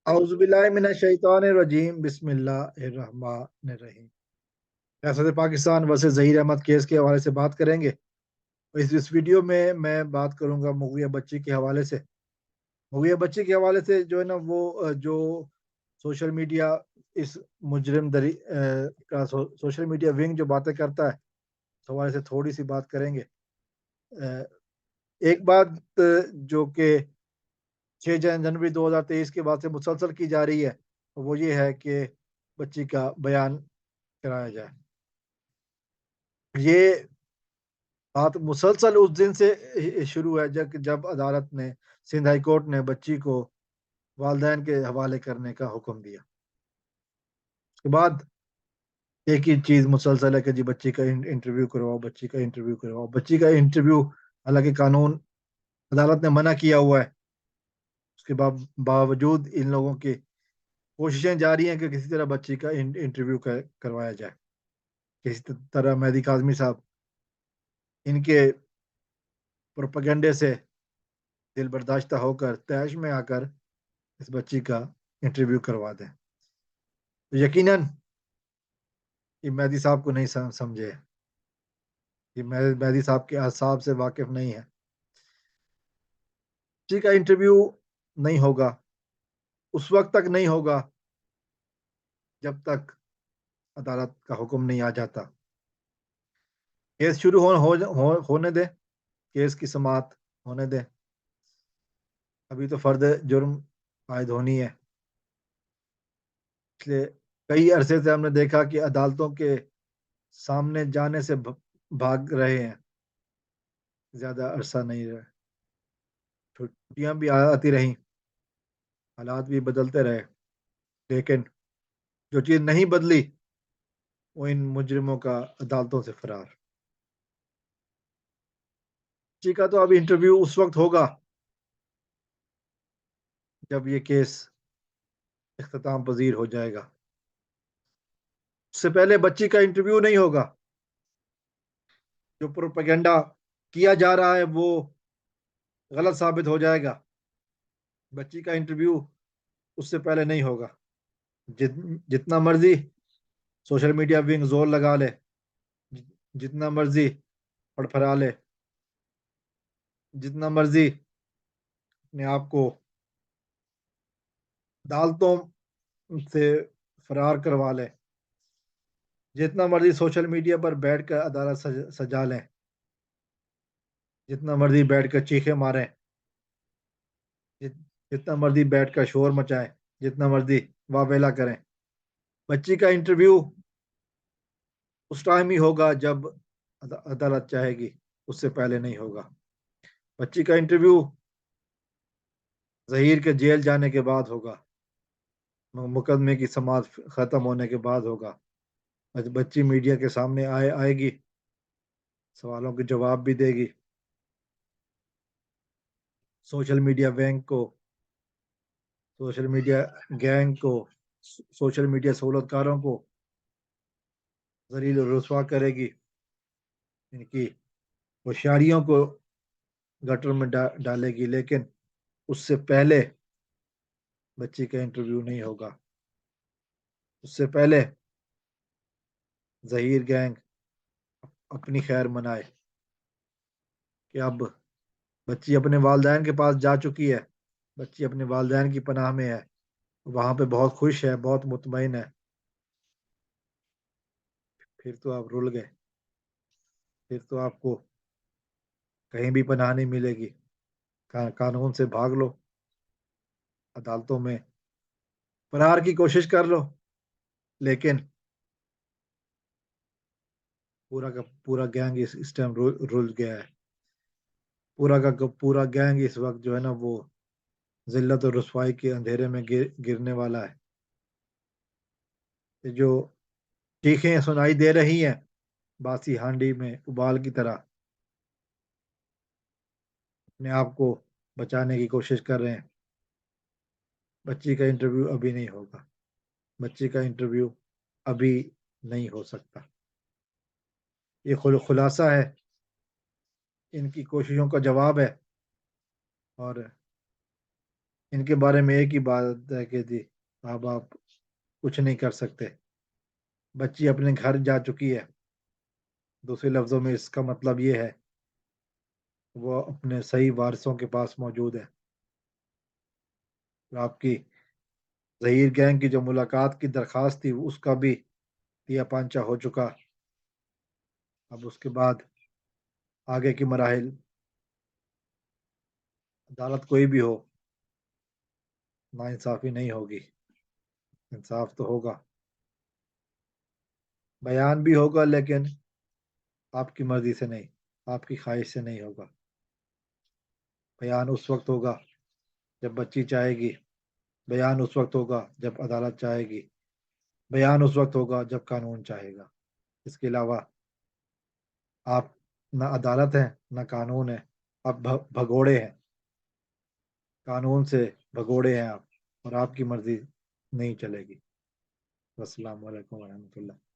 औज़ुबिल्लाहिमिनश्शैतानिर्रजीम बिस्मिल्लाहिर्रहमानिर्रहीम। रियासत Pakistan versus Zaheer Ahmad case के हवाले से बात करेंगे। इस वीडियो में मैं बात करूंगा मुगविया बच्ची के हवाले से। मुगविया बच्ची के हवाले से जो है ना वो जो सोशल मीडिया इस मुजरिम का सोशल मीडिया विंग जो बातें करता है, इस हवाले से थोड़ी सी बात करेंगे। एक बात जो कि 6 जनवरी 2023 के बाद से मुसलसल की जा रही है, वो ये है कि बच्ची का बयान कराया जाए। ये बात मुसलसल उस दिन से शुरू है जब अदालत ने, सिंध हाई कोर्ट ने बच्ची को वालिदैन के हवाले करने का हुक्म दिया। उसके बाद एक ही चीज़ मुसलसल है कि जी बच्ची का इंटरव्यू करवाओ, बच्ची का इंटरव्यू करवाओ, बच्ची का इंटरव्यू। हालांकि कानून, अदालत ने मना किया हुआ है, उसके बावजूद इन लोगों की कोशिशें जारी हैं कि किसी तरह बच्ची का इंटरव्यू करवाया जाए। किसी तरह मेहदी काज़मी साहब इनके प्रोपेगेंडे से दिल बर्दाश्त होकर तैश में आकर इस बच्ची का इंटरव्यू करवा दें। तो यकीनन ये मेहदी साहब को नहीं समझे, ये मेहदी साहब के असाब से वाकिफ नहीं है। बच्ची का इंटरव्यू नहीं होगा, उस वक्त तक नहीं होगा जब तक अदालत का हुक्म नहीं आ जाता। केस शुरू होने दें, केस की समाअत होने दें। अभी तो फर्द जुर्म आयद होनी है, इसलिए कई अरसे से हमने देखा कि अदालतों के सामने जाने से भाग रहे हैं, ज्यादा अरसा नहीं रहे। छुट्टियां भी आती रहीं, हालात भी बदलते रहे, लेकिन जो चीज नहीं बदली वो इन मुजरिमों का अदालतों से फरार। जी का तो अब इंटरव्यू उस वक्त होगा जब ये केस इख्तिताम पजीर हो जाएगा। उससे पहले बच्ची का इंटरव्यू नहीं होगा। जो प्रोपेगेंडा किया जा रहा है वो गलत साबित हो जाएगा। बच्ची का इंटरव्यू उससे पहले नहीं होगा। जित जितना मर्जी सोशल मीडिया विंग जोर लगा ले, जितना मर्जी फड़फड़ा ले, जितना मर्जी अपने आप को अदालतों से फरार करवा ले, जितना मर्जी सोशल मीडिया पर बैठकर अदालत सजा लें, जितना मर्जी बैठकर चीखें मारें, जितना मर्जी बैठकर शोर मचाएं, जितना मर्जी वावेला करें, बच्ची का इंटरव्यू उस टाइम ही होगा जब अदालत चाहेगी, उससे पहले नहीं होगा। बच्ची का इंटरव्यू जहीर के जेल जाने के बाद होगा, मुकदमे की समाअत खत्म होने के बाद होगा। बच्ची मीडिया के सामने आएगी, सवालों के जवाब भी देगी। सोशल मीडिया बैंक को, सोशल मीडिया गैंग को, सोशल मीडिया सहूलतकारों को जलील और रुसवा करेगी, इनकी होशियारियों को गटर में डालेगी। लेकिन उससे पहले बच्ची का इंटरव्यू नहीं होगा। उससे पहले जहीर गैंग अपनी खैर मनाए कि अब बच्ची अपने वालिदैन के पास जा चुकी है, बच्ची अपने वालिदैन की पनाह में है, वहां पे बहुत खुश है, बहुत मुतमईन है। फिर तो आप रुल गए, फिर तो आपको कहीं भी पनाह नहीं मिलेगी। कानून से भाग लो, अदालतों में फरार की कोशिश कर लो, लेकिन पूरा का पूरा गैंग इस टाइम रुल गया है। पूरा का पूरा गैंग इस वक्त जो है ना वो जिल्लत और रुसवाई के अंधेरे में गिरने वाला है। ये जो चीखें सुनाई दे रही हैं बासी हांडी में उबाल की तरह, अपने आप को बचाने की कोशिश कर रहे हैं। बच्ची का इंटरव्यू अभी नहीं होगा, बच्ची का इंटरव्यू अभी नहीं हो सकता। ये खुलासा है, इनकी कोशिशों का जवाब है। और ان کے بارے میں ایک ہی بات ہے کہ جی اب آپ کچھ نہیں کر سکتے، بچی اپنے گھر جا چکی ہے۔ دوسرے لفظوں میں اس کا مطلب یہ ہے وہ اپنے صحیح وارثوں کے پاس موجود ہے۔ آپ کی ظہیر گینگ کی جو ملاقات کی درخواست تھی اس کا بھی تیا پانچا ہو چکا۔ اب اس کے بعد آگے کی مراحل، عدالت کوئی بھی ہو، نا انصافی نہیں ہوگی، انصاف تو ہوگا، بیان بھی ہوگا لیکن آپ کی مرضی سے نہیں، آپ کی خواہش سے نہیں ہوگا۔ بیان اس وقت ہوگا جب بچی چاہے گی، بیان اس وقت ہوگا جب عدالت چاہے گی، بیان اس وقت ہوگا جب قانون چاہے گا۔ اس کے علاوہ آپ نہ عدالت ہیں نہ قانون ہے، آپ بھگوڑے ہیں، قانون سے بھگوڑے ہیں آپ، اور آپ کی مرضی نہیں چلے گی۔ السلام علیکم ورحمۃ اللہ۔